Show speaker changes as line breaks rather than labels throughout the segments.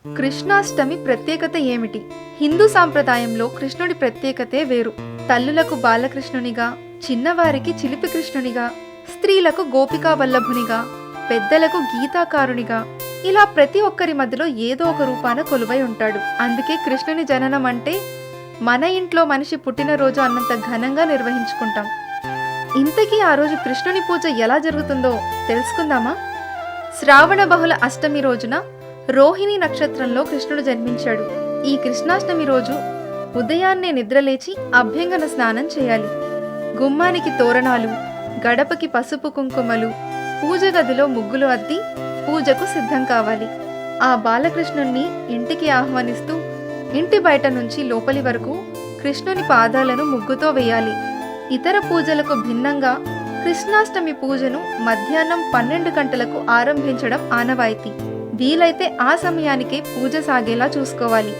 కృష్ణాష్టమి ప్రత్యేకత ఏమిటి? హిందూ సాంప్రదాయంలో కృష్ణుడి ప్రత్యేకతే వేరు. తల్లులకు బాలకృష్ణునిగా, చిన్నవారికి చిలిపి కృష్ణునిగా, స్త్రీలకు గోపికా వల్లభునిగా, పెద్దలకు గీతాకారునిగా, ఇలా ప్రతి ఒక్కరి మధ్యలో ఏదో ఒక రూపాన కొలువై ఉంటాడు. అందుకే కృష్ణుని జననం అంటే మన ఇంట్లో మనిషి పుట్టినరోజు అన్నంత ఘనంగా నిర్వహించుకుంటాం. ఇంతకీ ఆ రోజు కృష్ణుని పూజ ఎలా జరుగుతుందో తెలుసుకుందామా? శ్రావణ బహుళ అష్టమి రోజున రోహిణి నక్షత్రంలో కృష్ణుడు జన్మించాడు. ఈ కృష్ణాష్టమి రోజు ఉదయాన్నే నిద్రలేచి అభ్యంగన స్నానం చేయాలి. గుమ్మానికి తోరణాలు, గడపకి పసుపు కుంకుమలు, పూజ గదిలో ముగ్గులు అద్ది పూజకు సిద్ధం కావాలి. ఆ బాలకృష్ణుణ్ణి ఇంటికి ఆహ్వానిస్తూ ఇంటి బయట నుంచి లోపలి వరకు కృష్ణుని పాదాలను ముగ్గుతో వేయాలి. ఇతర పూజలకు భిన్నంగా కృష్ణాష్టమి పూజను మధ్యాహ్నం 12 గంటలకు ఆరంభించడం ఆనవాయితీ. వీలైతే ఆ సమయానికే పూజ సాగేలా చూసుకోవాలి.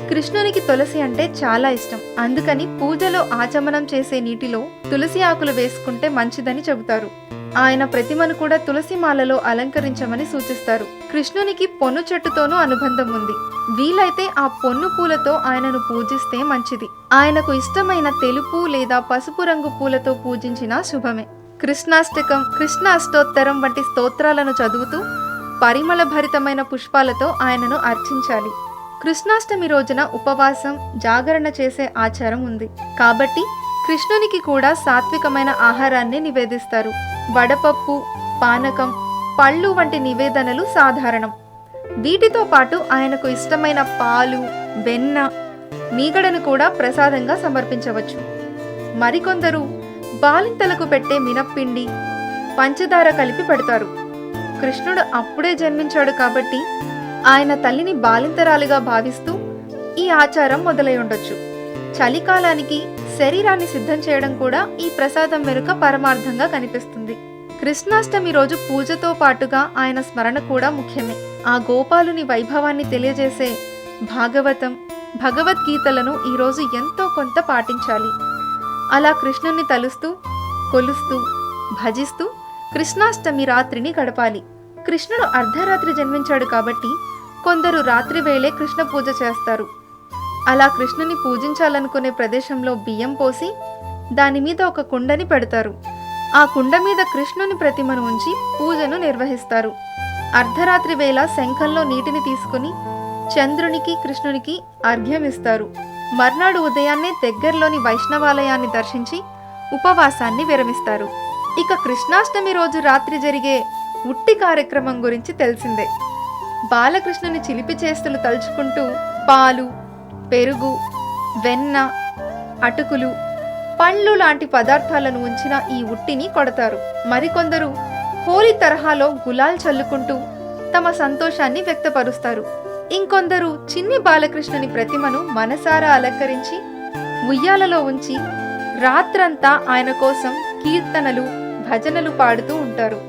కృష్ణునికి తులసి అంటే చాలా ఇష్టం. అందుకని పూజలో ఆచమనం చేసే నీటిలో తులసి ఆకులు వేసుకుంటే మంచిదని చెబుతారు. ఆయన ప్రతిమను కూడా తులసి మాలలో అలంకరించమని సూచిస్తారు. కృష్ణునికి పొన్ను చెట్టుతోనూ అనుబంధం ఉంది. వీలైతే ఆ పొన్ను పూలతో ఆయనను పూజిస్తే మంచిది. ఆయనకు ఇష్టమైన తెలుపు లేదా పసుపు రంగు పూలతో పూజించినా శుభమే. కృష్ణాష్టకం, కృష్ణ అష్టోత్తరం వంటి స్తోత్రాలను చదువుతూ పరిమళ భరితమైన పుష్పాలతో ఆయనను అర్చించాలి. కృష్ణాష్టమి రోజున ఉపవాసం, జాగరణ చేసే ఆచారం ఉంది. కాబట్టి కృష్ణునికి కూడా సాత్వికమైన ఆహారాన్ని నివేదిస్తారు. వడపప్పు, పానకం, పళ్ళు వంటి నివేదనలు సాధారణం. వీటితో పాటు ఆయనకు ఇష్టమైన పాలు, వెన్న, మీగడను కూడా ప్రసాదంగా సమర్పించవచ్చు. మరికొందరు బాలింతలకు పెట్టే మినప్పిండి, పంచదార కలిపి పెడతారు. కృష్ణుడు అప్పుడే జన్మించాడు కాబట్టి ఆయన తల్లిని బాలింతరాలుగా భావిస్తూ ఈ ఆచారం మొదలై ఉండొచ్చు. చలికాలానికి శరీరాన్ని సిద్ధం చేయడం కూడా ఈ ప్రసాదం వెనుక పరమార్థంగా కనిపిస్తుంది. కృష్ణాష్టమి రోజు పూజతో పాటుగా ఆయన స్మరణ కూడా ముఖ్యమే. ఆ గోపాలుని వైభవాన్ని తెలియజేసే భాగవతం, భగవద్గీతలను ఈరోజు ఎంతో కొంత పాటించాలి. అలా కృష్ణుని తలుస్తూ, కొలుస్తూ, భజిస్తూ కృష్ణాష్టమి రాత్రిని గడపాలి. కృష్ణుడు అర్ధరాత్రి జన్మించాడు కాబట్టి కొందరు రాత్రి వేళే కృష్ణ పూజ చేస్తారు. అలా కృష్ణుని పూజించాలనుకునే ప్రదేశంలో బియ్యం పోసి దాని మీద ఒక కుండని పెడతారు. ఆ కుండ మీద కృష్ణుని ప్రతిమను ఉంచి పూజను నిర్వహిస్తారు. అర్ధరాత్రి వేళ శంఖంలో నీటిని తీసుకుని చంద్రునికి, కృష్ణునికి అర్ఘ్యం ఇస్తారు. మర్నాడు ఉదయాన్నే దగ్గరలోని వైష్ణవాలయాన్ని దర్శించి ఉపవాసాన్ని విరమిస్తారు. ఇక కృష్ణాష్టమి రోజు రాత్రి జరిగే ఉట్టి కార్యక్రమం గురించి తెలిసిందే. బాలకృష్ణుని చిలిపి చేష్టలు తలుచుకుంటూ పాలు, పెరుగు, వెన్న, అటుకులు, పళ్ళు లాంటి పదార్థాలను ఉంచిన ఈ ఉట్టిని కొడతారు. మరికొందరు హోలీ తరహాలో గులాల్ చల్లుకుంటూ తమ సంతోషాన్ని వ్యక్తపరుస్తారు. ఇంకొందరు చిన్ని బాలకృష్ణుని ప్రతిమను మనసారా అలంకరించి ఉయ్యాలలో ఉంచి రాత్రంతా ఆయన కోసం కీర్తనలు, భజనలు పాడుతూ ఉంటారు.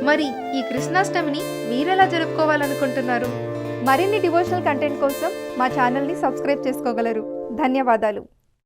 మరి ఈ కృష్ణాష్టమిని మీరెలా జరుపుకోవాలనుకుంటున్నారు? మరిన్ని డివోషనల్ కంటెంట్ కోసం మా ఛానల్ని సబ్స్క్రైబ్ చేసుకోగలరు. ధన్యవాదాలు.